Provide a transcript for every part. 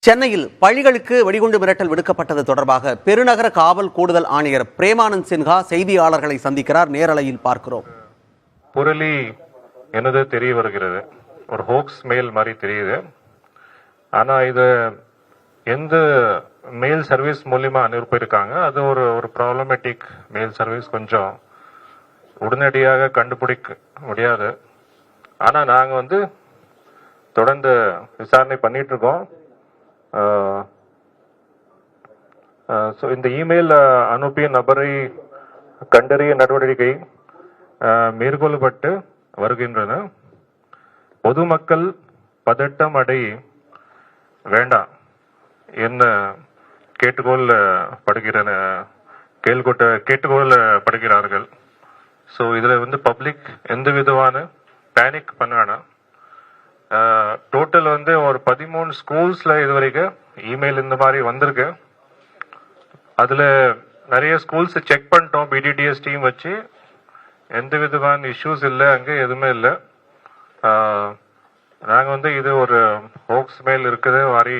சென்னையில் பள்ளிகளுக்கு வெடிகுண்டு மிரட்டல் விடுக்கப்பட்டது தொடர்பாக பெருநகர காவல் கூடுதல் ஆணையர் பிரேமானந்த் சின்ஹா செய்தியாளர்களை சந்திக்கிறார். நேரலையில் பார்க்கிறோம். புரளி என்னது தெரிய வருகிறது, ஒரு ஹோக்ஸ் மெயில் மாதிரி தெரியுது. ஆனா இது எந்த மெயில் சர்வீஸ் மூலியமா அனுப்பியிருக்காங்க, அது ஒரு ப்ராப்ளமேட்டிக் மெயில் சர்வீஸ், கொஞ்சம் உடனடியாக கண்டுபிடிக்க முடியாது. ஆனா நாங்க தொடர்ந்து விசாரணை பண்ணிட்டு இருக்கோம். இந்த இமெயில் அனுப்பிய நபரை கண்டறிய நடவடிக்கை மேற்கொள்ளப்பட்டு வருகின்றன. பொதுமக்கள் பதட்டம் அடைய வேண்டாம் என்ன கேட்டுக்கொள்ளப்படுகிறார்கள். ஸோ இதுல பப்ளிக் எந்த விதமான பேனிக் பண்ண வேணாம். டோட்டல் ஒரு 13 ஸ்கூல்ஸ்ல இதுவரைக்கும் இமெயில் இந்த மாதிரி வந்திருக்கு. அதுல நிறைய ஸ்கூல்ஸ் செக் பண்ணிட்டோம், பிடிடிஎஸ் டீம் வச்சு. எந்த விதமான இஷ்யூஸ் இல்லை, அங்கே எதுவுமே இல்லை. நாங்க இது ஒரு ஹோக்ஸ் மெயில் இருக்குது மாதிரி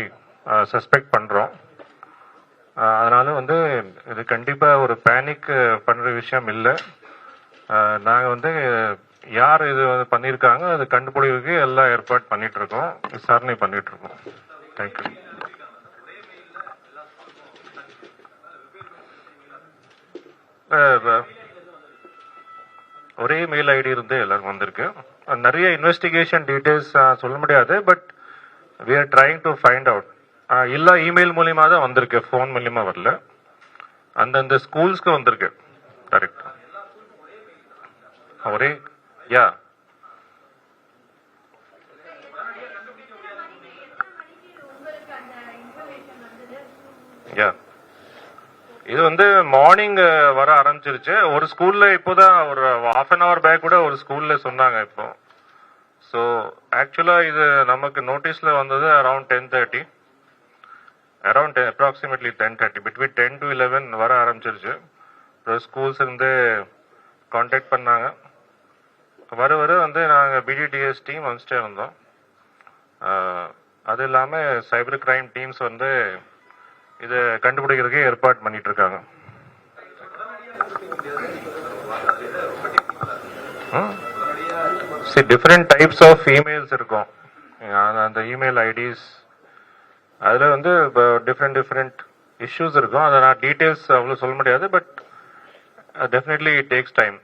சஸ்பெக்ட் பண்றோம். அதனால இது கண்டிப்பா ஒரு பேனிக் பண்ற விஷயம் இல்லை. நாங்க யார் இது பண்ணியிருக்காங்க அது கண்டுபிடிக்கிறதுக்கு எல்லா ஏற்பாடு பண்ணிட்டு இருக்கோம், விசாரணை பண்ணிட்டு இருக்கோம். தேங்க்யூ. ஒரே மெயில் ஐடி இருந்து எல்லாரும் வந்திருக்கு. நிறைய இன்வெஸ்டிகேஷன் டீடைல்ஸ் சொல்ல முடியாது, but we are trying to find out. இல்ல இமெயில் மூலியமா தான் வந்திருக்கு, போன் மூலியமா வரல. அந்தந்த ஸ்கூல்ஸ்க்கு வந்திருக்கு டைரக்ட். ஒரே யா யா இது மார்னிங் வர ஆரம்பிச்சிருச்சு. ஒரு ஸ்கூல்ல இப்போதான் ஒரு half an hour பேக் கூட ஒரு ஸ்கூல்ல சொன்னாங்க இப்போ. ஸோ ஆக்சுவலா இது நமக்கு நோட்டீஸ்ல வந்தது அரௌண்ட் 10:30, அப்ராக்சிமேட்லி 10:30, பிட்வீன் 10 to 11 வர ஆரம்பிச்சிருச்சு. ஸ்கூல்ஸ் கான்டாக்ட் பண்ணாங்க. வர நாங்கள் பிடிடிஎஸ் டீம் வந்துட்டே இருந்தோம். அது இல்லாமல் சைபர் கிரைம் டீம்ஸ் இதை கண்டுபிடிக்கிறதுக்கு ஏற்பாடு பண்ணிட்டு இருக்காங்க. டிஃப்ரெண்ட் டைப்ஸ் ஆஃப் இமெயில்ஸ் இருக்கும், அந்த இமெயில் ஐடிஸ். அதில் டிஃப்ரெண்ட் இஷ்யூஸ் இருக்கும். அதை நான் டீட்டெயில்ஸ் அவ்வளோ சொல்ல முடியாது, but definitely it takes time.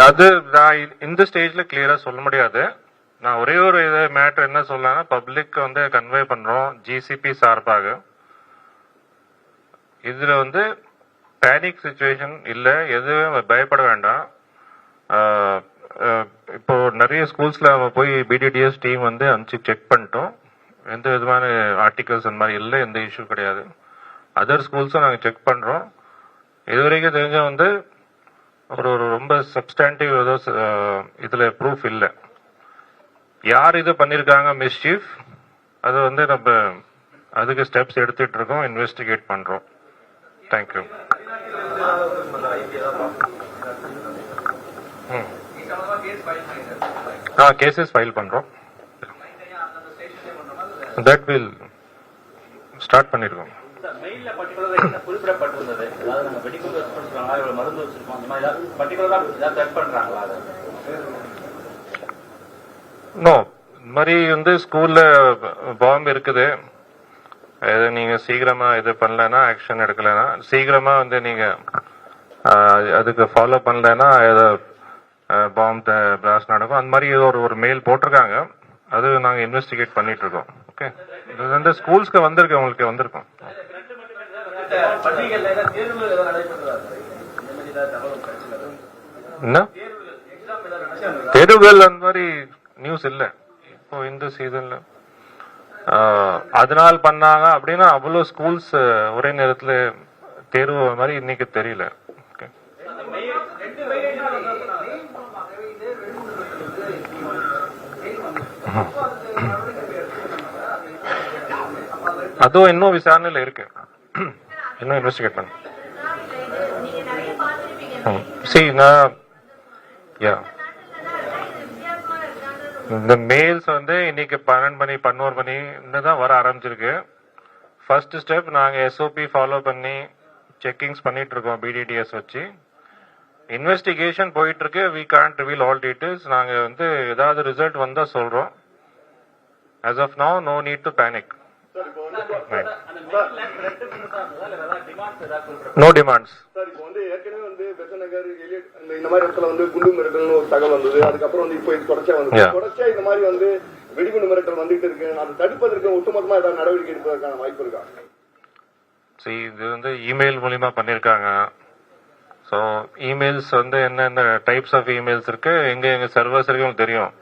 அது நான் இந்த ஸ்டேஜ்ல கிளியரா சொல்ல முடியாது. நான் ஒரே ஒரு மேட்டர் என்ன சொல்லலாம்னா, பப்ளிக் கன்வே பண்றோம் ஜிசிபி சார்பாக. இதுல பேனிக் சிச்சுவேஷன் இல்ல, எதுவுமே பயப்பட வேண்டாம். இப்போ நிறைய ஸ்கூல்ஸ்ல போய் பிடிடிஎஸ் டீம் அனுப்பிச்சு செக் பண்ணிட்டோம். எந்த விதமான ஆர்டிகல்ஸ் அந்த மாதிரி இல்லை, எந்த இஷ்யூ கிடையாது. அதர் ஸ்கூல்ஸும் நாங்கள் செக் பண்றோம். இதுவரைக்கும் தெரிஞ்ச ஒரு ரொம்ப சப்ஸ்டாண்டிவ் ஏதோ இதுல ப்ரூஃப் இல்லை. யார் இது பண்ணிருக்காங்க மிஸ்சீஃப், அது நம்ம அதுக்கு ஸ்டெப்ஸ் எடுத்துட்டு இருக்கோம், இன்வெஸ்டிகேட் பண்றோம். தேங்க்யூ. கேசஸ் ஃபைல் பண்றோம். தட் வில் ஸ்டார்ட் பண்ணிருக்கோம். நோ, இந்த மாதிரி ஸ்கூல்ல பாம்பு இருக்குது, நீங்க சீக்கிரமா இது பண்ணலன்னா, ஆக்ஷன் எடுக்கலன்னா, சீக்கிரமா நீங்க அதுக்கு ஃபாலோ பண்ணலன்னா பாம்பு பிளாஸ்ட் நடக்கும். அந்த மாதிரி ஒரு மெயில் போட்டிருக்காங்க, அது நாங்க இன்வெஸ்டிகேட் பண்ணிட்டு இருக்கோம். ஓகே, இது ஸ்கூல்ஸ்க்கு வந்திருக்கு, உங்களுக்கு வந்திருக்கும். என்ன தேர்வுகள் அந்த மாதிரி நியூஸ் இல்ல இப்போ இந்த சீசன்ல. அதனால பண்ணாங்க அப்படின்னா அவ்வளவு ஸ்கூல்ஸ் ஒரே நேரத்துல தேர்வு மாதிரி இன்னைக்கு தெரியல. அதுவும் இன்னும் விசாரணையில் இருக்கு, இன்னும் இன்வெஸ்டிகேட் பண்ண. சரி, நான் இந்த மெயில்ஸ் வந்து இன்னைக்கு 12 மணி 11 மணி தான் வர ஆரம்பிச்சிருக்கு. ஃபர்ஸ்ட் ஸ்டெப் நாங்கள் எஸ்ஓபி ஃபாலோ பண்ணி செக்கிங்ஸ் பண்ணிட்டு இருக்கோம் பிடிடிஎஸ் வச்சு. இன்வெஸ்டிகேஷன் போயிட்டு இருக்கு. We can't reveal all details. நாங்கள் வந்து ஏதாவது ரிசல்ட் வந்தால் சொல்கிறோம். as of now no need to panic. No demands. Sir இப்போ வந்து ஏற்கனவே வந்து பெசநகர் இந்த மாதிரி இடத்துல வந்து குண்டு மிரட்டல்னு ஒரு தகவல் வந்தது. அதுக்கப்புறம் வந்து இப்போ இது தொடர்ச்சியா வந்து தொடர்ச்சியா இந்த மாதிரி வந்து வெடிகுண்டு மிரட்டல் வந்துட்டு இருக்கு. அதை தடுப்பதற்கு ஒட்டுமொத்தமா ஏதாவது நடவடிக்கை எடுப்பதற்கான வாய்ப்பு இருக்கா? சரி, இது வந்து இமெயில் மூலியமா பண்ணிருக்காங்க. ஸோ இமெயில்ஸ் வந்து என்னென்ன டைப்ஸ் ஆஃப் இமெயில்ஸ் இருக்கு, எங்க சர்வர்ஸ் இருக்கு உங்களுக்கு தெரியும்.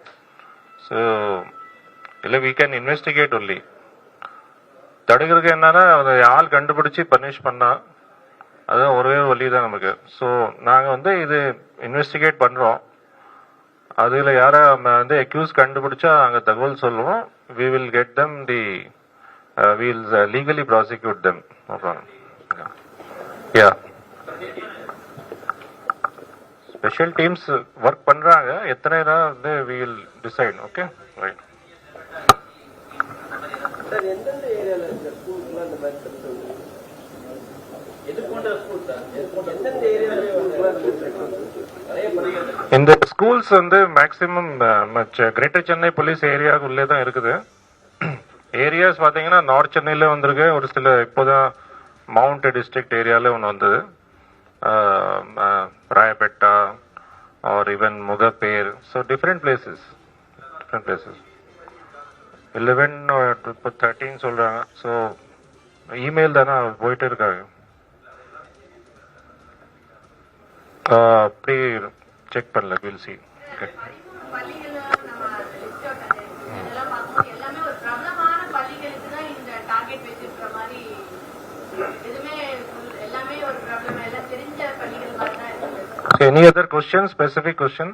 ஸோ இல்லை we can investigate only. தடுக்கிறதுக்கு என்னன்னா ஆள் கண்டுபிடிச்சி பனிஷ் பண்ணா அதுதான் ஒரே வழி தான் நமக்கு. ஸோ நாங்கள் வந்து இது இன்வெஸ்டிகேட் பண்ணுறோம். அதில் யாரை வந்து அக்யூஸ் கண்டுபிடிச்சா அங்கே தகவல் சொல்லுவோம். we will get them we will legally prosecute them. No problem. Yeah. Special teams work பண்ணுறாங்க. எத்தனை தான் வந்து we will decide. Okay? Right. Sir எந்தெந்த ஏரியால இருக்க ஸ்கூல்ஸ்லாம் இந்த மாதிரி எது போன்ற ஸ்கூல் சார் எந்தெந்த ஏரியால நிறைய பள்ளிகள் இந்த ஸ்கூல்ஸ் வந்து மேக்சிமம் கிரேட்டர் சென்னை போலீஸ் ஏரியாவுக்குள்ளே தான் இருக்குது. ஏரியாஸ் பார்த்தீங்கன்னா நார்த் சென்னையில் வந்திருக்கு. ஒரு சில இப்போதான் மவுண்ட் டிஸ்ட்ரிக்ட் ஏரியாவில் ஒன்று வந்தது, Royapettah or even Mugappair. So different places 11 இப்போ 13 சொல்கிறாங்க. ஸோ இமெயில் தானே போயிட்டு இருக்காங்க. அப்படி செக் பண்ணல. Will see. Any other question? Specific question?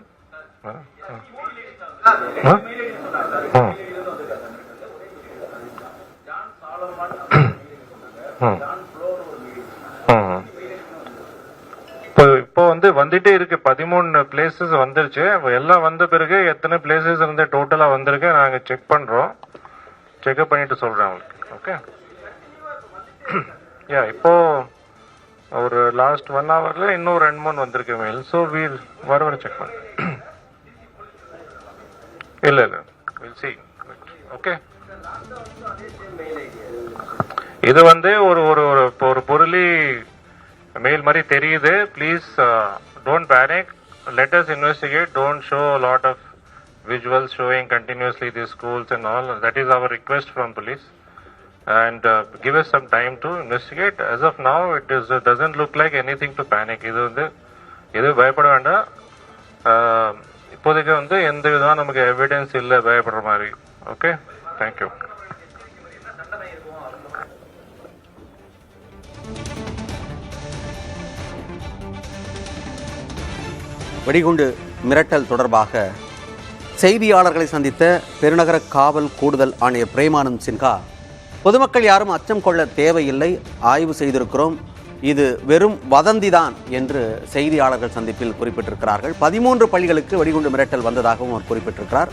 இப்போ வந்து வந்துட்டே இருக்கு. 13 பிளேசஸ் வந்துருச்சு. எல்லாம் வந்த பிறகு எத்தனை பிளேசஸ் இருந்து டோட்டலா வந்திருக்கு நாங்க செக் பண்றோம். செக்அப் பண்ணிட்டு சொல்றேன் உங்களுக்கு. ஓகே. யா, இப்போ ஒரு லாஸ்ட் 1 ஹவர்ல இன்னும் 2-3 வந்திருக்கு மெயில். ஸோ வர செக் பண்ண. இல்ல வில் சி. ஓகே. இது வந்து ஒரு பொருளி மெயில் மாதிரி தெரியுது. Please don't panic. Let us investigate. Don't show lot of visuals showing continuously these schools and all. That is our request from police. And give us some time to investigate. As of now, it doesn't look like anything to panic. இது பயப்பட வேண்டாம். இப்போதைக்கு வந்து எந்த விதமான நமக்கு evidence இல்லை பயப்படுற மாதிரி. Okay, thank you. வெடிகுண்டு மிரட்டல் தொடர்பாக செய்தியாளர்களை சந்தித்த பெருநகர காவல் கூடுதல் ஆணையர் பிரேமானந்த் சின்ஹா, பொதுமக்கள் யாரும் அச்சம் கொள்ள தேவையில்லை, ஆய்வு செய்திருக்கிறோம், இது வெறும் வதந்திதான் என்று செய்தியாளர்கள் சந்திப்பில் குறிப்பிட்டிருக்கிறார்கள். 13 பள்ளிகளுக்கு வெடிகுண்டு மிரட்டல் வந்ததாகவும் அவர் குறிப்பிட்டிருக்கிறார்.